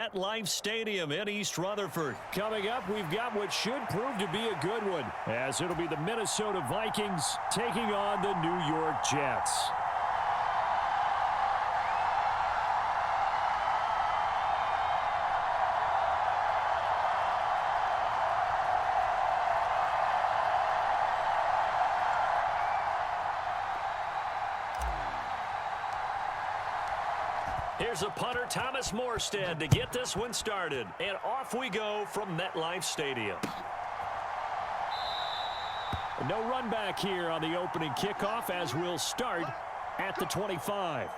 MetLife Stadium in East Rutherford. Coming up, we've got what should prove to be a good one, as it'll be the Minnesota Vikings taking on the New York Jets. Here's a punter, Thomas Morstead, to get this one started. And off we go from MetLife Stadium. No run back here on the opening kickoff, as we'll start at the 25.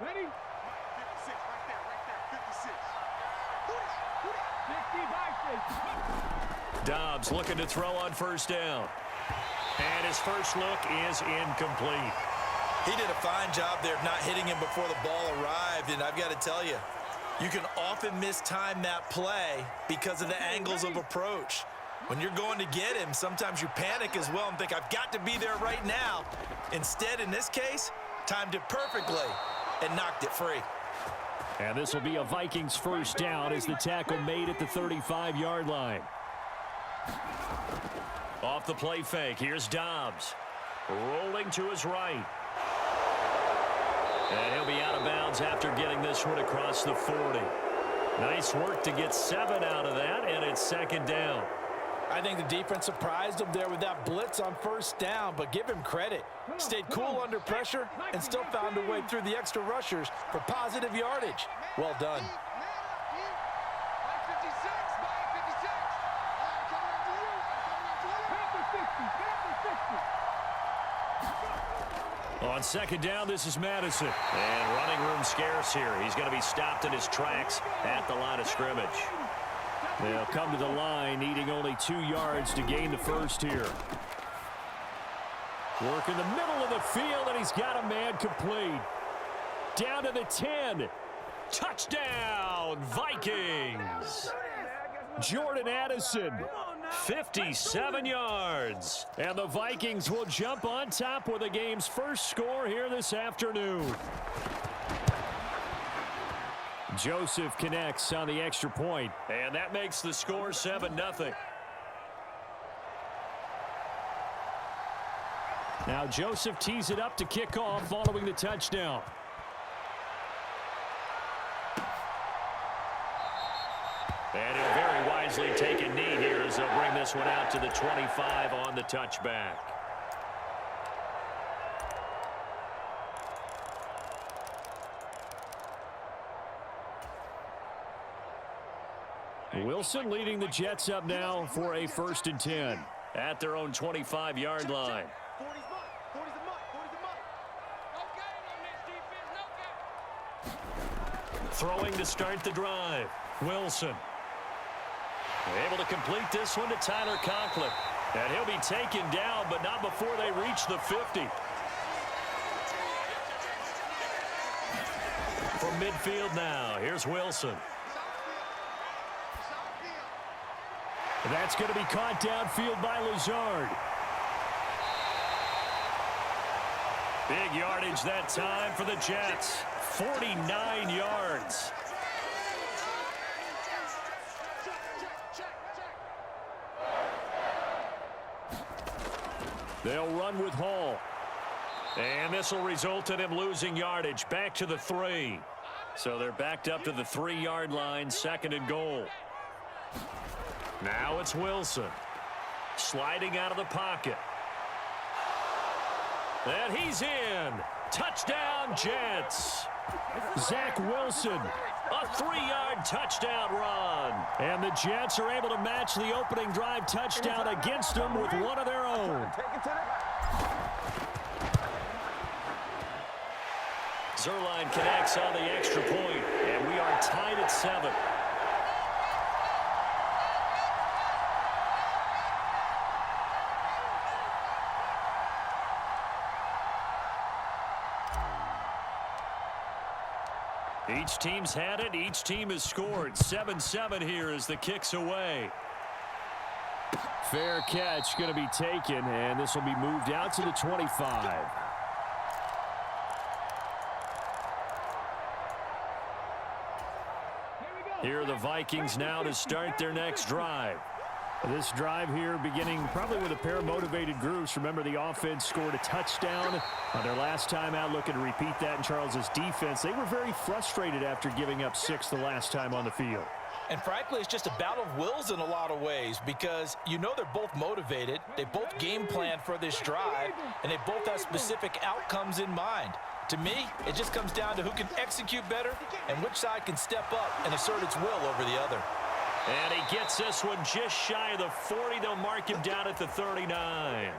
Ready? 56, right there, 56. Dobbs looking to throw on first down. And his first look is incomplete. He did a fine job there of not hitting him before the ball arrived, and I've got to tell you, you can often mistime that play because of the angles of approach. When you're going to get him, sometimes you panic as well and think, I've got to be there right now. Instead, in this case, timed it perfectly and knocked it free. And this will be a Vikings first down as the tackle made at the 35-yard line. Off the play fake, here's Dobbs. Rolling to his right. And he'll be out of bounds after getting this one across the 40. Nice work to get 7 out of that, and it's second down. I think the defense surprised him there with that blitz on first down, but give him credit. Stayed cool under pressure and still found a way through the extra rushers for positive yardage. Well done. On second down, this is Madison. And running room scarce here. He's going to be stopped in his tracks at the line of scrimmage. They'll come to the line, needing only 2 yards to gain the first here. Work in the middle of the field, and he's got a man complete. Down to the 10. Touchdown, Vikings! Jordan Addison. 57 yards. And the Vikings will jump on top with the game's first score here this afternoon. Joseph connects on the extra point. And that makes the score 7-0. Now Joseph tees it up to kick off following the touchdown. And he'll very wisely take a knee here as they'll bring this one out to the 25 on the touchback. Wilson leading the Jets up now for a 1st and 10. At their own 25-yard line. Throwing to start the drive. Wilson. Able to complete this one to Tyler Conklin. And he'll be taken down, but not before they reach the 50. From midfield now, here's Wilson. That's going to be caught downfield by Lazard. Big yardage that time for the Jets. 49 yards. They'll run with Hall. And this will result in him losing yardage back to the 3. So they're backed up to the 3-yard line, 2nd and goal. Now it's Wilson. Sliding out of the pocket. And he's in. Touchdown, Jets. Zach Wilson. A 3-yard touchdown run. And the Jets are able to match the opening drive touchdown against them with one of their own. Zerline connects on the extra point, and we are tied at 7. Each team's had it. Each team has scored. 7-7 here as the kick's away. Fair catch going to be taken, and this will be moved out to the 25. Here are the Vikings now to start their next drive. This drive here beginning probably with a pair of motivated groups. Remember, the offense scored a touchdown on their last time out, looking to repeat that in Charles's defense. They were very frustrated after giving up 6 the last time on the field. And frankly, it's just a battle of wills in a lot of ways because you know they're both motivated. They both game plan for this drive, and they both have specific outcomes in mind. To me, it just comes down to who can execute better and which side can step up and assert its will over the other. And he gets this one just shy of the 40. They'll mark him down at the 39.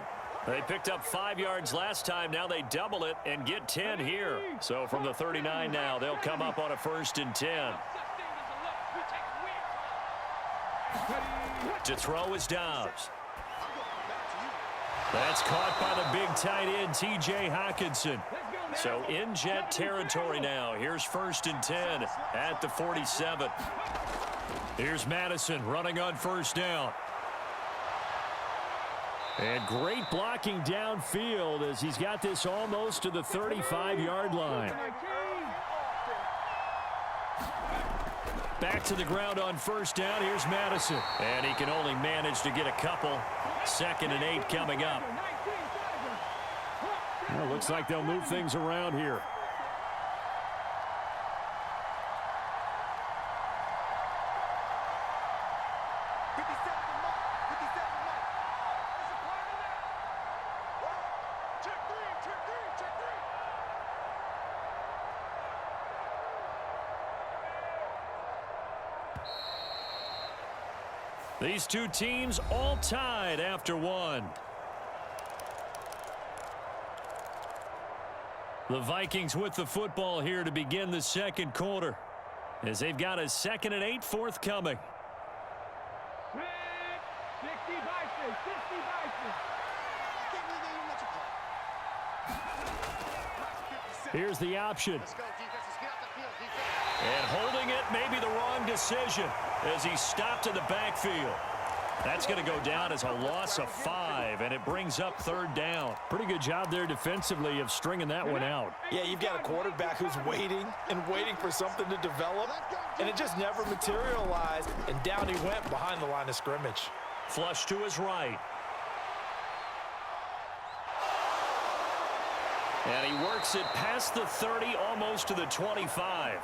They picked up 5 yards last time. Now they double it and get 10 here. So from the 39 now, they'll come up on a 1st and 10. To throw is Dobbs. That's caught by the big tight end, T.J. Hockenson. So in Jet territory now. Here's 1st and 10 at the 47. Here's Madison running on 1st down. And great blocking downfield as he's got this almost to the 35-yard line. Back to the ground on 1st down. Here's Madison. And he can only manage to get a couple. 2nd and 8 coming up. Well, looks like they'll move things around here. These two teams all tied after 1. The Vikings with the football here to begin the 2nd quarter as they've got a 2nd and 8 forthcoming. Here's the option. And holding it may be the wrong decision as he stopped in the backfield. That's going to go down as a loss of 5, and it brings up 3rd down. Pretty good job there defensively of stringing that one out. Yeah, you've got a quarterback who's waiting and waiting for something to develop, and it just never materialized, and down he went behind the line of scrimmage. Flush to his right. And he works it past the 30, almost to the 25.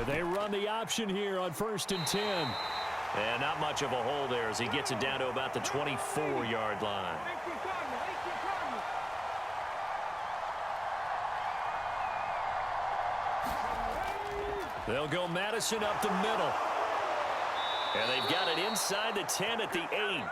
They run the option here on 1st and 10. And not much of a hole there as he gets it down to about the 24-yard line. They'll go Madison up the middle. And they've got it inside the 10 at the 8.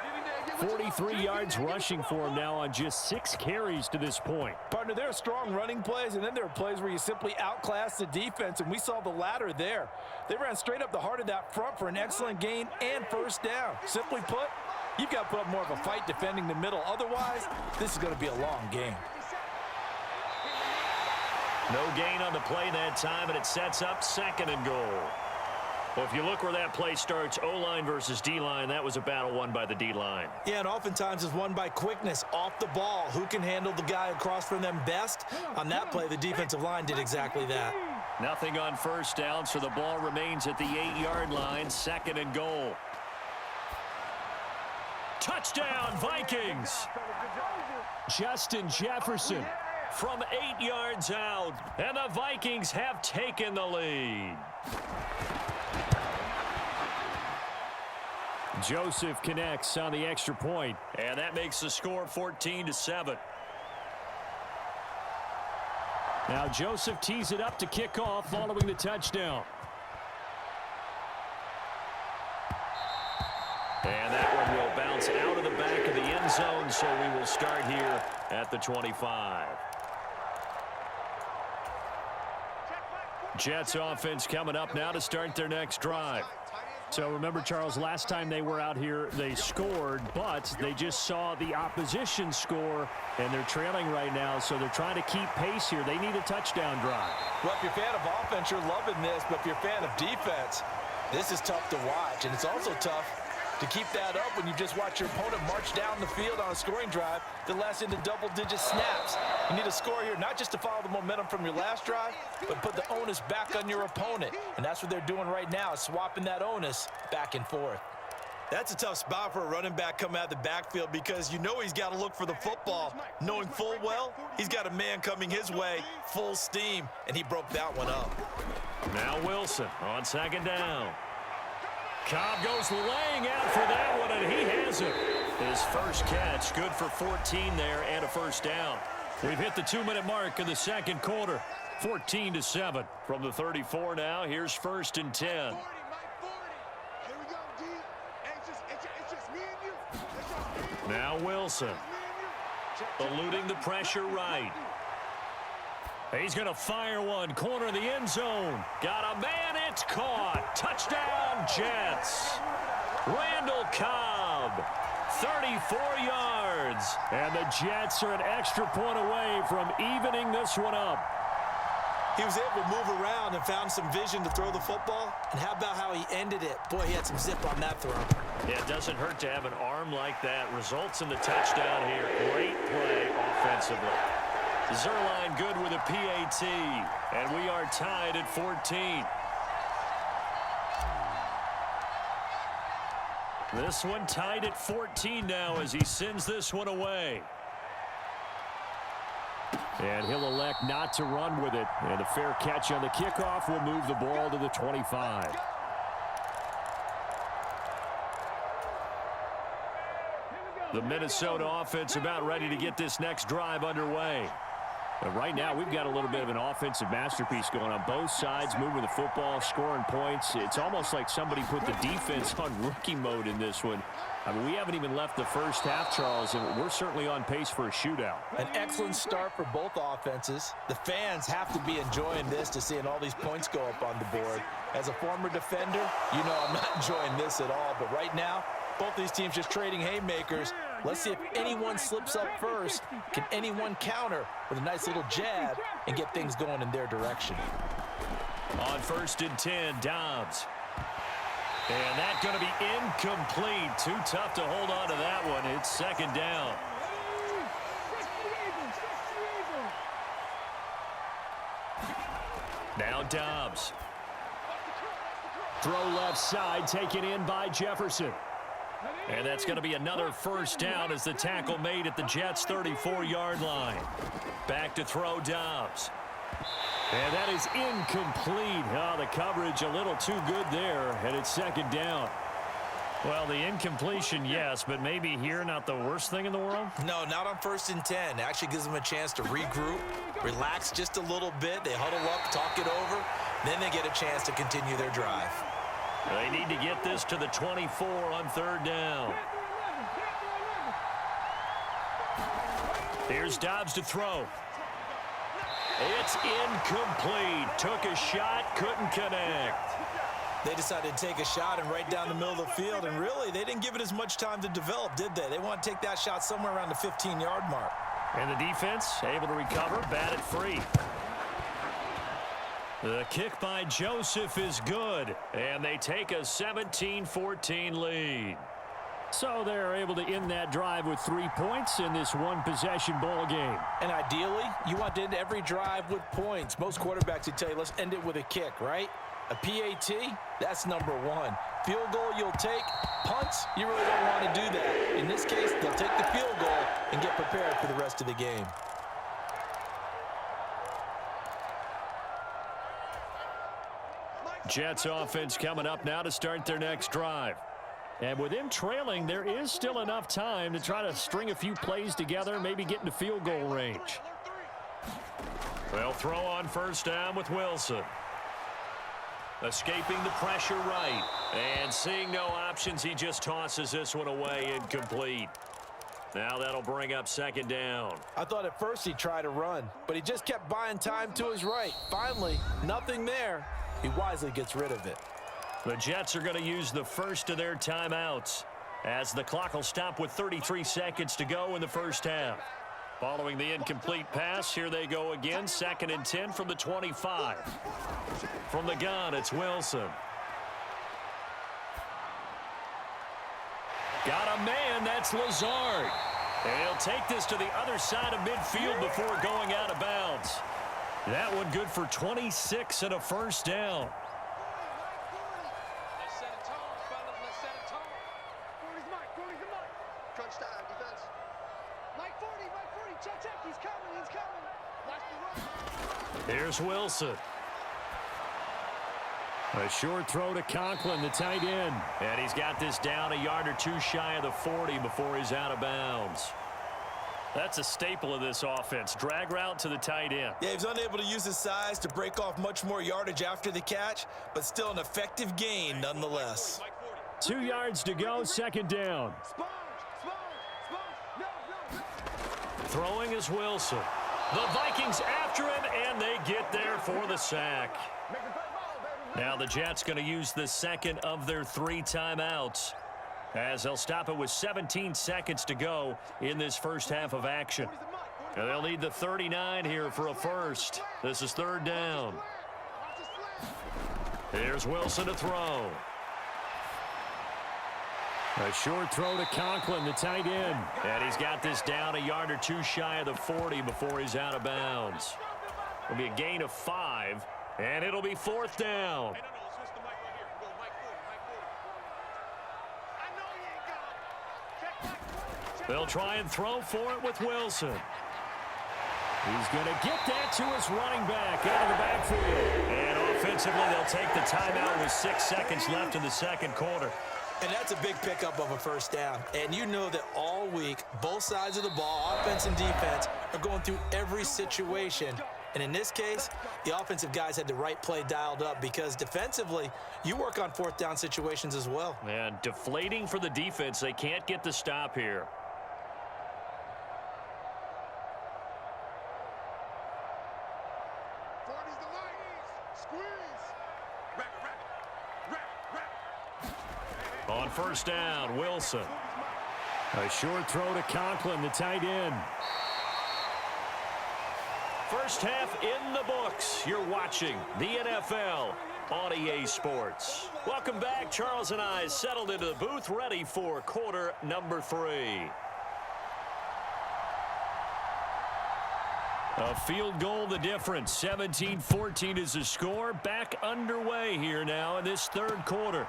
43 yards rushing for him now on just 6 carries to this point. Partner, there are strong running plays, and then there are plays where you simply outclass the defense, and we saw the latter there. They ran straight up the heart of that front for an excellent gain and 1st down. Simply put, you've got to put up more of a fight defending the middle. Otherwise, this is going to be a long game. No gain on the play that time, and it sets up 2nd and goal. Well, if you look where that play starts, O-line versus D-line, that was a battle won by the D-line. Yeah, and oftentimes is won by quickness off the ball. Who can handle the guy across from them best? On that play, the defensive line did exactly that. Nothing on 1st down, so the ball remains at the 8-yard line, 2nd and goal. Touchdown, Vikings! Justin Jefferson from 8 yards out, and the Vikings have taken the lead. Joseph connects on the extra point. And that makes the score 14-7. Now Joseph tees it up to kick off following the touchdown. And that one will bounce out of the back of the end zone, so we will start here at the 25. Jets offense coming up now to start their next drive. So remember, Charles, last time they were out here, they scored, but they just saw the opposition score, and they're trailing right now, so they're trying to keep pace here. They need a touchdown drive. Well, if you're a fan of offense, you're loving this, but if you're a fan of defense, this is tough to watch, and it's also tough to keep that up when you just watch your opponent march down the field on a scoring drive that lasts into double-digit snaps. You need a score here, not just to follow the momentum from your last drive, but put the onus back on your opponent. And that's what they're doing right now, swapping that onus back and forth. That's a tough spot for a running back coming out of the backfield because you know he's got to look for the football, knowing full well he's got a man coming his way, full steam, and he broke that one up. Now Wilson on second down. Cobb goes laying out for that one, and he has it. His first catch, good for 14 there and a first down. We've hit the 2-minute mark of the second quarter. 14-7 from the 34 now. Here's 1st and 10. 40, Mike, 40. Here we go, D. It's just me and you. It's just me and you. Now Wilson eluding the pressure right. He's going to fire one. Corner of the end zone. Got a man. It's caught. Touchdown, Jets. Randall Cobb, 34 yards. And the Jets are an extra point away from evening this one up. He was able to move around and found some vision to throw the football. And how about how he ended it? Boy, he had some zip on that throw. Yeah, it doesn't hurt to have an arm like that. Results in the touchdown here. Great play offensively. Zerline good with a PAT, and we are tied at 14. This one tied at 14 now as he sends this one away. And he'll elect not to run with it. And a fair catch on the kickoff will move the ball to the 25. The Minnesota offense about ready to get this next drive underway. But right now, we've got a little bit of an offensive masterpiece going on both sides, moving the football, scoring points. It's almost like somebody put the defense on rookie mode in this one. I mean, we haven't even left the first half, Charles, and we're certainly on pace for a shootout. An excellent start for both offenses. The fans have to be enjoying this to seeing all these points go up on the board. As a former defender, you know I'm not enjoying this at all. But right now, both these teams just trading haymakers. Let's see if anyone slips up first. Can anyone counter with a nice little jab and get things going in their direction? On 1st and 10, Dobbs. And that's going to be incomplete. Too tough to hold on to that one. It's second down. Now Dobbs. Throw left side, taken in by Jefferson. And that's going to be another first down as the tackle made at the Jets' 34-yard line. Back to throw Dobbs. And that is incomplete. Oh, the coverage a little too good there, and it's second down. Well, the incompletion, yes, but maybe here not the worst thing in the world? No, not on 1st and 10. It actually gives them a chance to regroup, relax just a little bit. They huddle up, talk it over. Then they get a chance to continue their drive. They need to get this to the 24 on 3rd down. Here's Dobbs to throw. It's incomplete. Took a shot, couldn't connect. They decided to take a shot and right down the middle of the field, and really, they didn't give it as much time to develop, did they? They want to take that shot somewhere around the 15-yard mark. And the defense able to recover, bat it free. The kick by Joseph is good, and they take a 17-14 lead. So they're able to end that drive with 3 points in this one-possession ball game. And ideally, you want to end every drive with points. Most quarterbacks would tell you, let's end it with a kick, right? A PAT, that's number one. Field goal you'll take. Punts, you really don't want to do that. In this case, they'll take the field goal and get prepared for the rest of the game. Jets offense coming up now to start their next drive. And with him trailing, there is still enough time to try to string a few plays together, maybe get into field goal range. They'll throw on first down with Wilson. Escaping the pressure right. And seeing no options, he just tosses this one away incomplete. Now that'll bring up second down. I thought at first he'd try to run, but he just kept buying time to his right. Finally, nothing there. He wisely gets rid of it. The Jets are going to use the first of their timeouts as the clock will stop with 33 seconds to go in the first half. Following the incomplete pass, here they go again. 2nd and 10 from the 25. From the gun, it's Wilson. Got a man, that's Lazard. And he'll take this to the other side of midfield before going out of bounds. That one good for 26 and a first down. Let's set a tone, fellas. Let's set a tone. 40's Mike. 40's the Mike. Crunch time, defense. Mike 40, Mike 40. Check. He's coming. Watch the run. Here's Wilson. A short throw to Conklin, the tight end. And he's got this down a yard or two shy of the 40 before he's out of bounds. That's a staple of this offense. Drag route to the tight end. Yeah, he was unable to use his size to break off much more yardage after the catch, but still an effective gain nonetheless. 2 yards to go, second down. Throwing is Wilson. The Vikings after him, and they get there for the sack. Now the Jets going to use the second of their 3 timeouts as they'll stop it with 17 seconds to go in this first half of action. And they'll need the 39 here for a first. This is 3rd down. Here's Wilson to throw. A short throw to Conklin, the tight end. And he's got this down a yard or two shy of the 40 before he's out of bounds. It'll be a gain of 5. And it'll be 4th down. They'll try and throw for it with Wilson. He's going to get that to his running back out of the backfield. And offensively, they'll take the timeout with 6 seconds left in the second quarter. And that's a big pickup of a first down. And you know that all week, both sides of the ball, offense and defense, are going through every situation. And in this case, the offensive guys had the right play dialed up because defensively, you work on 4th down situations as well. And deflating for the defense. They can't get the stop here. On first down, Wilson. A short throw to Conklin, the tight end. First half in the books. You're watching the NFL on EA Sports. Welcome back. Charles and I settled into the booth, ready for quarter number 3. A field goal the difference. 17-14 is the score. Back underway here now in this 3rd quarter.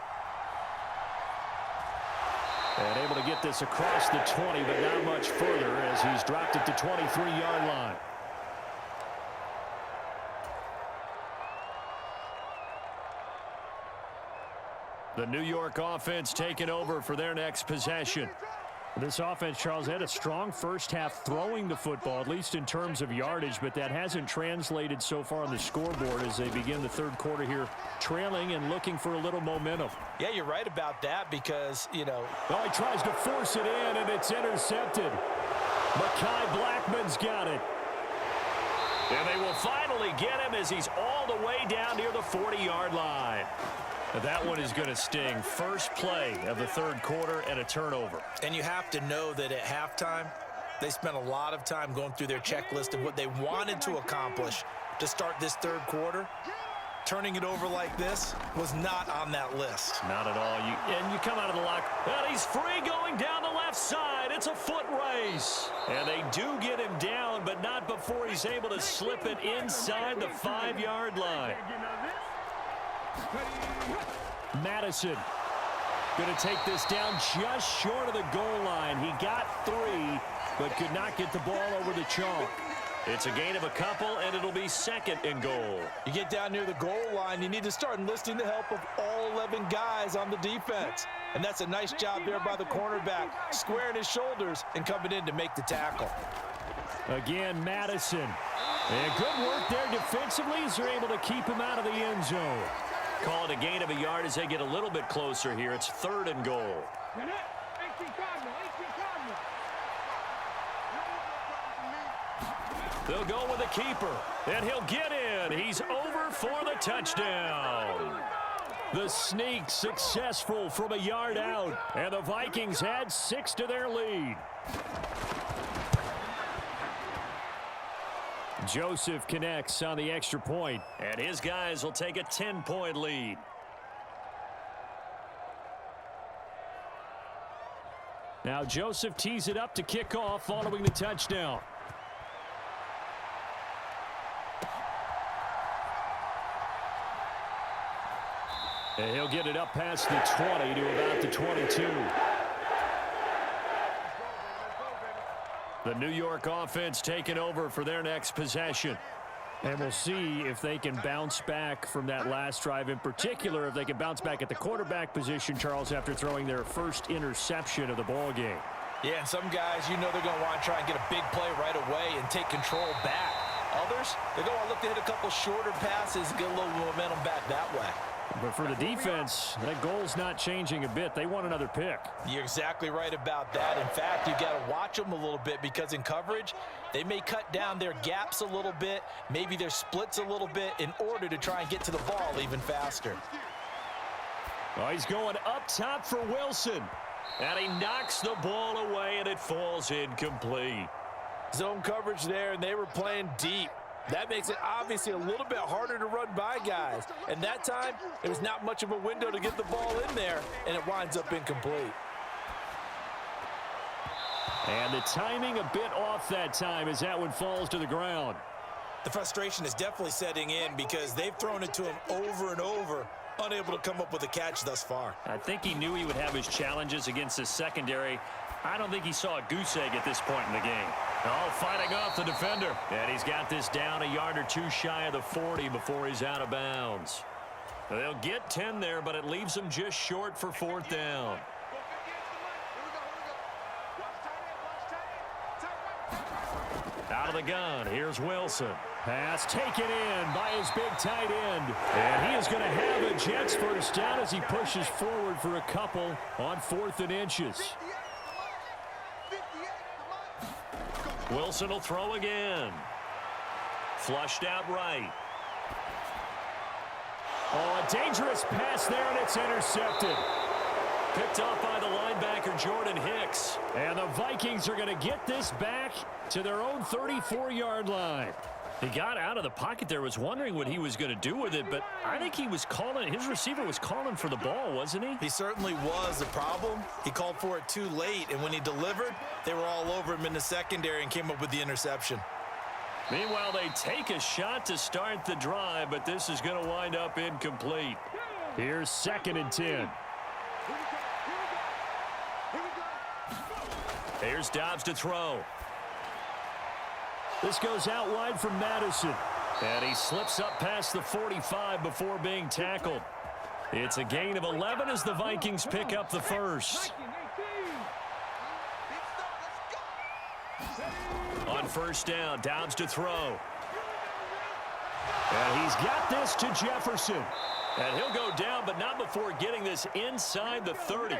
And able to get this across the 20, but not much further as he's dropped it to 23-yard line. The New York offense taking over for their next possession. This offense, Charles, had a strong first half throwing the football, at least in terms of yardage, but that hasn't translated so far on the scoreboard as they begin the 3rd quarter here, trailing and looking for a little momentum. Yeah, you're right about that because, you know. Oh, he tries to force it in, and it's intercepted. Mekhi Blackman's got it. And they will finally get him as he's all the way down near the 40-yard line. That one is going to sting. First play of the 3rd quarter and a turnover. And you have to know that at halftime, they spent a lot of time going through their checklist of what they wanted to accomplish to start this 3rd quarter. Turning it over like this was not on that list. Not at all. And you come out of the lock. And he's free going down the left side. It's a foot race. And they do get him down, but not before he's able to slip it inside the 5-yard line. Madison going to take this down just short of the goal line. He got 3, but could not get the ball over the chalk. It's a gain of a couple, and it'll be 2nd and goal. You get down near the goal line, you need to start enlisting the help of all 11 guys on the defense. And that's a nice job there by the cornerback, squaring his shoulders and coming in to make the tackle. Again, Madison. And good work there defensively as they're able to keep him out of the end zone. Call it a gain of a yard as they get a little bit closer here. It's 3rd and goal. They'll go with the keeper, and he'll get in. He's over for the touchdown. The sneak successful from a yard out, and the Vikings add 6 to their lead. Joseph connects on the extra point. And his guys will take a 10-point lead. Now Joseph tees it up to kick off following the touchdown. And he'll get it up past the 20 to about the 22. The New York offense taking over for their next possession. And we'll see if they can bounce back from that last drive, in particular if they can bounce back at the quarterback position, Charles, after throwing their first interception of the ball game. Yeah, and some guys, you know they're going to want to try and get a big play right away and take control back. Others, they're going to look to hit a couple shorter passes and get a little momentum back that way. But for the defense, that goal's not changing a bit. They want another pick. You're exactly right about that. In fact, you got to watch them a little bit because in coverage, they may cut down their gaps a little bit, maybe their splits a little bit in order to try and get to the ball even faster. Oh, he's going up top for Wilson. And he knocks the ball away, and it falls incomplete. Zone coverage there, and they were playing deep. That makes it obviously a little bit harder to run by guys. And that time, there was not much of a window to get the ball in there, and it winds up incomplete. And the timing a bit off that time as that one falls to the ground. The frustration is definitely setting in because they've thrown it to him over and over, unable to come up with a catch thus far. I think he knew he would have his challenges against his secondary. I don't think he saw a goose egg at this point in the game. All fighting off the defender. And he's got this down a yard or two shy of the 40 before he's out of bounds. They'll get 10 there, but it leaves them just short for 4th down. Out of the gun, here's Wilson. Pass taken in by his big tight end. And he is going to have a Jets first down as he pushes forward for a couple on 4th and inches. Wilson will throw again. Flushed out right. Oh, a dangerous pass there, and it's intercepted. Picked off by the linebacker, Jordan Hicks. And the Vikings are going to get this back to their own 34-yard line. He got out of the pocket there, was wondering what he was going to do with it, but I think he was calling, his receiver was calling for the ball, wasn't he? He certainly was. The problem, he called for it too late, and when he delivered, they were all over him in the secondary and came up with the interception. Meanwhile, they take a shot to start the drive, but this is going to wind up incomplete. Here's 2nd and 10. Here's Dobbs to throw. This goes out wide from Madison. And he slips up past the 45 before being tackled. It's a gain of 11 as the Vikings pick up the first. On 1st down, Dobbs to throw. And he's got this to Jefferson. And he'll go down, but not before getting this inside the 30.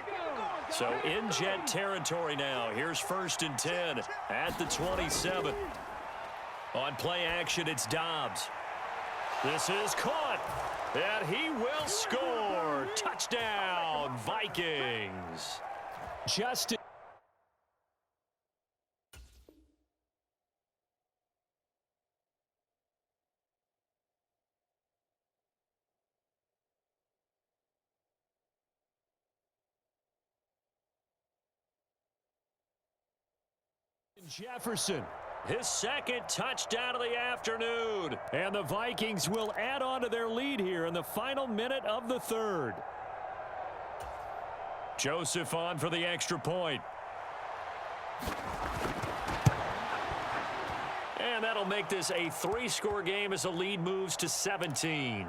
So in Jet territory now. Here's 1st and 10 at the 27. On play action, it's Dobbs. This is caught, and he will score. Touchdown, Vikings. Justin. Jefferson. His 2nd touchdown of the afternoon. And the Vikings will add on to their lead here in the final minute of the 3rd. Joseph on for the extra point. And And that'll make this a 3-score game as the lead moves to 17.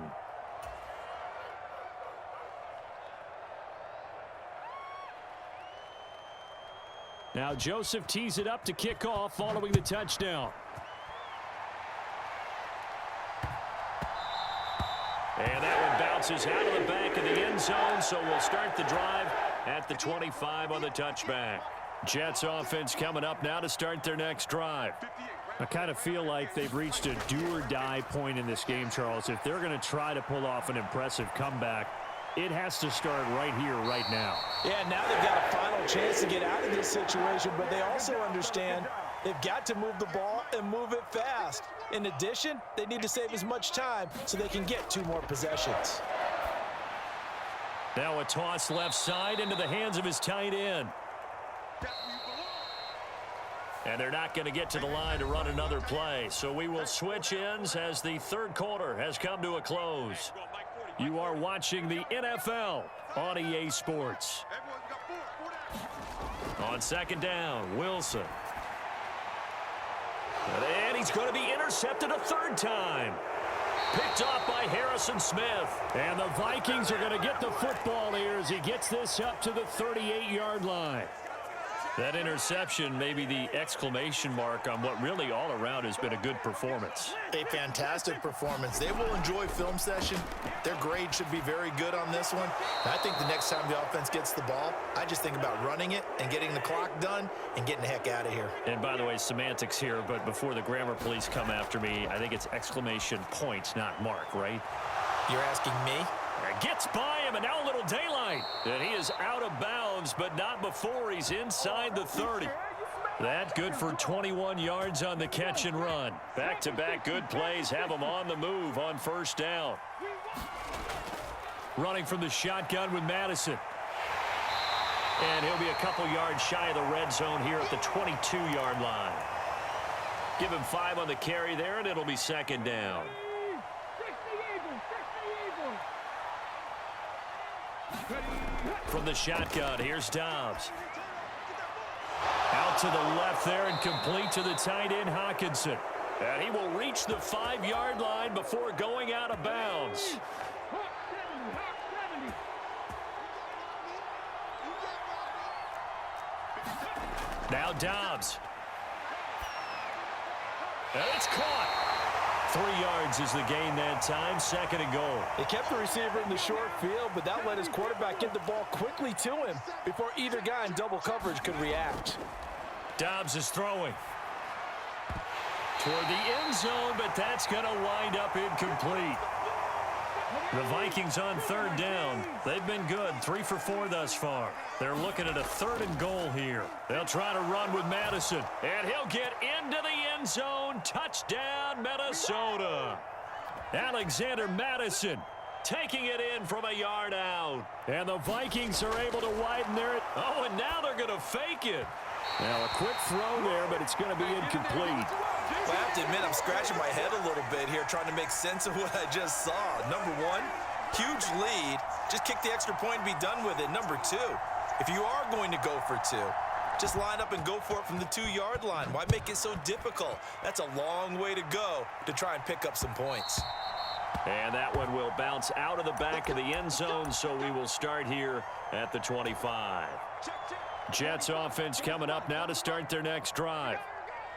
Now Joseph tees it up to kick off following the touchdown. And that one bounces out of the back of the end zone, so we'll start the drive at the 25 on the touchback. Jets offense coming up now to start their next drive. I kind of feel like they've reached a do-or-die point in this game, Charles. If they're going to try to pull off an impressive comeback, it has to start right here, right now. Yeah, now they've got a final chance to get out of this situation, but they also understand they've got to move the ball and move it fast. In addition, they need to save as much time so they can get 2 more possessions. Now a toss left side into the hands of his tight end. And they're not going to get to the line to run another play. So we will switch ends as the third quarter has come to a close. You are watching the NFL on EA Sports. On second down, Wilson. And he's going to be intercepted a third time. Picked off by Harrison Smith. And the Vikings are going to get the football here as he gets this up to the 38-yard line. That interception may be the exclamation mark on what really all around has been a good performance. A fantastic performance. They will enjoy film session. Their grade should be very good on this one. And I think the next time the offense gets the ball, I just think about running it and getting the clock done and getting the heck out of here. And by the way, semantics here, but before the grammar police come after me, I think it's exclamation point, not mark, right? You're asking me? Gets by him, and now a little daylight. And he is out of bounds, but not before he's inside the 30. That good for 21 yards on the catch and run. Back-to-back good plays have him on the move on first down. Running from the shotgun with Madison. And he'll be a couple yards shy of the red zone here at the 22-yard line. Give him 5 on the carry there, and it'll be second down. From the shotgun, here's Dobbs. Out to the left there and complete to the tight end, Hawkinson. And he will reach the 5-yard line before going out of bounds. Now Dobbs. And it's caught. 3 yards is the gain that time, second and goal. They kept the receiver in the short field, but that let his quarterback get the ball quickly to him before either guy in double coverage could react. Dobbs is throwing. Toward the end zone, but that's going to wind up incomplete. The Vikings on third down. They've been good, 3 for 4 thus far. They're looking at a 3rd and goal here. They'll try to run with Madison, and he'll get into the end zone. Touchdown, Minnesota. Alexander Madison taking it in from a yard out. And the Vikings are able to widen their... Oh, and now they're going to fake it. Now a quick throw there, but it's going to be incomplete. Well, I have to admit, I'm scratching my head a little bit here trying to make sense of what I just saw. Number 1, huge lead. Just kick the extra point and be done with it. Number 2, if you are going to go for 2, just line up and go for it from the 2-yard line. Why make it so difficult? That's a long way to go to try and pick up some points. And that one will bounce out of the back of the end zone, so we will start here at the 25. Jets offense coming up now to start their next drive.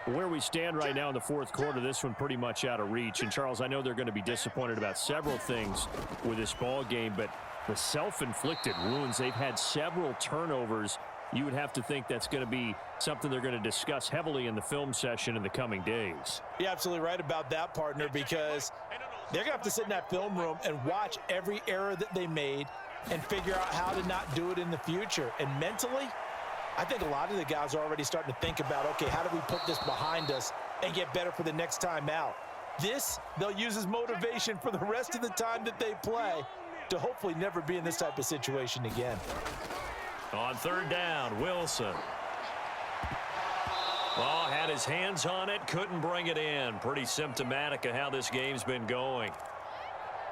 Where we stand right now in the fourth quarter, this one pretty much out of reach. And, Charles, I know they're going to be disappointed about several things with this ball game, but the self-inflicted wounds, they've had several turnovers. You would have to think that's going to be something they're going to discuss heavily in the film session in the coming days. You're absolutely right about that, partner, because they're going to have to sit in that film room and watch every error that they made and figure out how to not do it in the future. And mentally, I think a lot of the guys are already starting to think about, okay, how do we put this behind us and get better for the next time out? This, they'll use as motivation for the rest of the time that they play to hopefully never be in this type of situation again. On third down, Wilson. Oh, had his hands on it, couldn't bring it in. Pretty symptomatic of how this game's been going.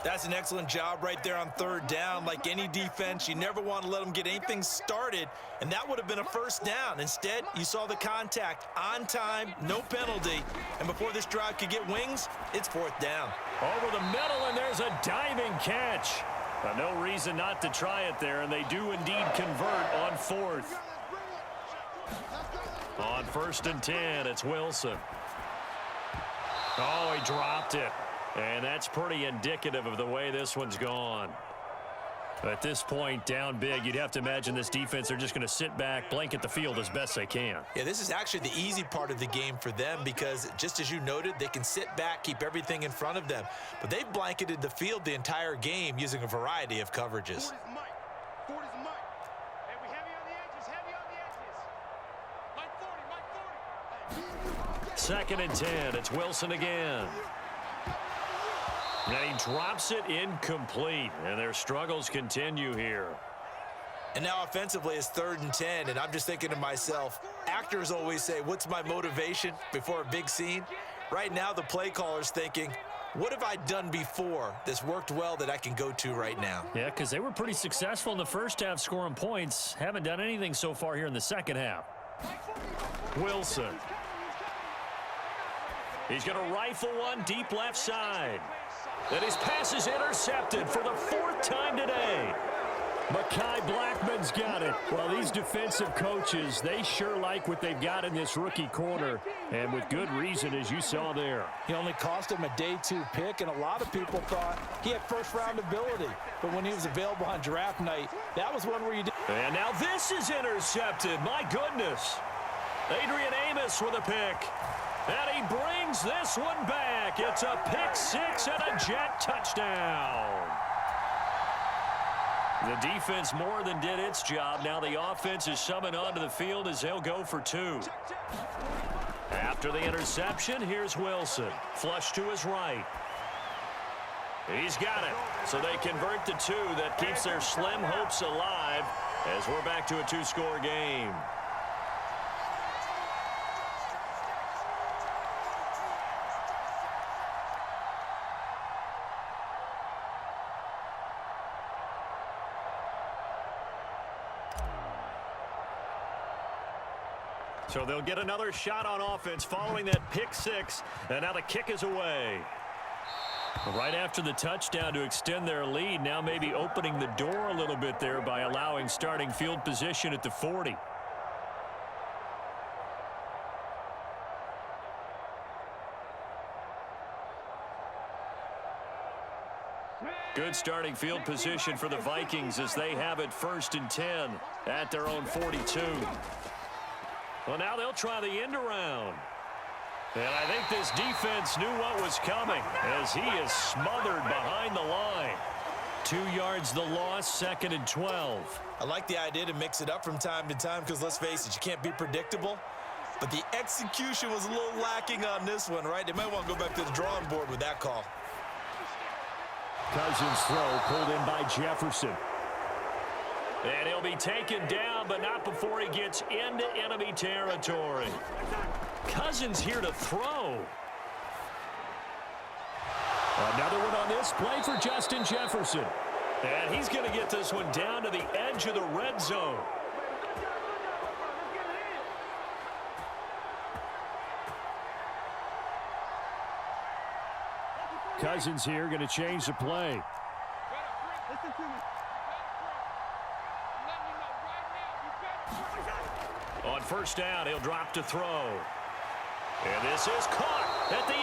That's an excellent job right there on third down. Like any defense, you never want to let them get anything started, and that would have been a first down. Instead, you saw the contact on time, no penalty, and before this drive could get wings, it's fourth down. Over the middle, and there's a diving catch. No reason not to try it there, and they do indeed convert on fourth. On 1st and 10, it's Wilson. Oh, he dropped it. And that's pretty indicative of the way this one's gone. At this point, down big, you'd have to imagine this defense, they're just going to sit back, blanket the field as best they can. Yeah, this is actually the easy part of the game for them because, just as you noted, they can sit back, keep everything in front of them. But they've blanketed the field the entire game using a variety of coverages. Second and 10, it's Wilson again. And he drops it incomplete, and their struggles continue here. And now offensively it's 3rd and 10, and I'm just thinking to myself, actors always say, what's my motivation before a big scene? Right now the play caller's thinking, what have I done before that's worked well that I can go to right now? Yeah, because they were pretty successful in the first half scoring points. Haven't done anything so far here in the second half. Wilson. He's going to rifle one deep left side. And his pass is intercepted for the 4th time today. Mekhi Blackman's got it. Well, these defensive coaches, they sure like what they've got in this rookie corner, and with good reason, as you saw there. He only cost him a day 2 pick, and a lot of people thought he had first-round ability. But when he was available on draft night, that was one where you did. And now this is intercepted. My goodness. Adrian Amos with a pick. And he brings this one back. It's a pick 6 and a Jet touchdown. The defense more than did its job. Now the offense is summoned onto the field as they'll go for 2. After the interception, here's Wilson. Flush to his right. He's got it. So they convert the 2. That keeps their slim hopes alive as we're back to a 2-score game. So they'll get another shot on offense following that pick 6, and now the kick is away. Right after the touchdown to extend their lead, now maybe opening the door a little bit there by allowing starting field position at the 40. Good starting field position for the Vikings as they have it 1st and 10 at their own 42. Well, now they'll try the end around. And I think this defense knew what was coming as he is smothered behind the line. 2 yards the loss, 2nd and 12. I like the idea to mix it up from time to time because, let's face it, you can't be predictable. But the execution was a little lacking on this one, right? They might want to go back to the drawing board with that call. Cousins' throw pulled in by Jefferson. And he'll be taken down, but not before he gets into enemy territory. Cousins here to throw. Another one on this play for Justin Jefferson. And he's going to get this one down to the edge of the red zone. Cousins here going to change the play. On 1st down, he'll drop to throw. And this is caught at the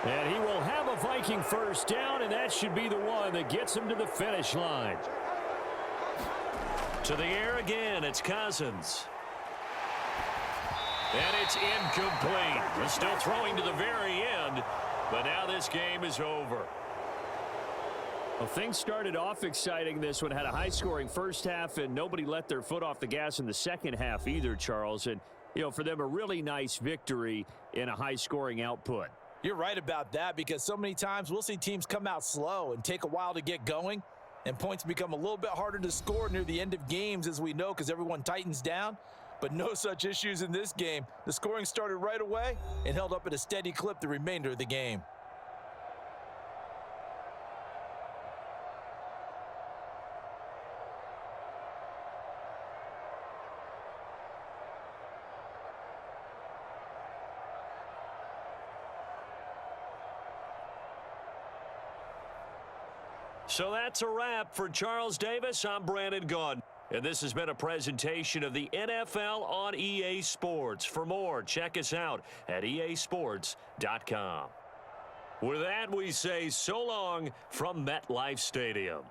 8. And he will have a Viking 1st down, and that should be the one that gets him to the finish line. To the air again, it's Cousins. And it's incomplete. He's still throwing to the very end, but now this game is over. Well, things started off exciting. This one had a high-scoring first half, and nobody let their foot off the gas in the second half either, Charles. And, you know, for them, a really nice victory in a high-scoring output. You're right about that because so many times we'll see teams come out slow and take a while to get going, and points become a little bit harder to score near the end of games, as we know, because everyone tightens down. But no such issues in this game. The scoring started right away and held up at a steady clip the remainder of the game. So that's a wrap. For Charles Davis, I'm Brandon Gaudin. And this has been a presentation of the NFL on EA Sports. For more, check us out at easports.com. With that, we say so long from MetLife Stadium.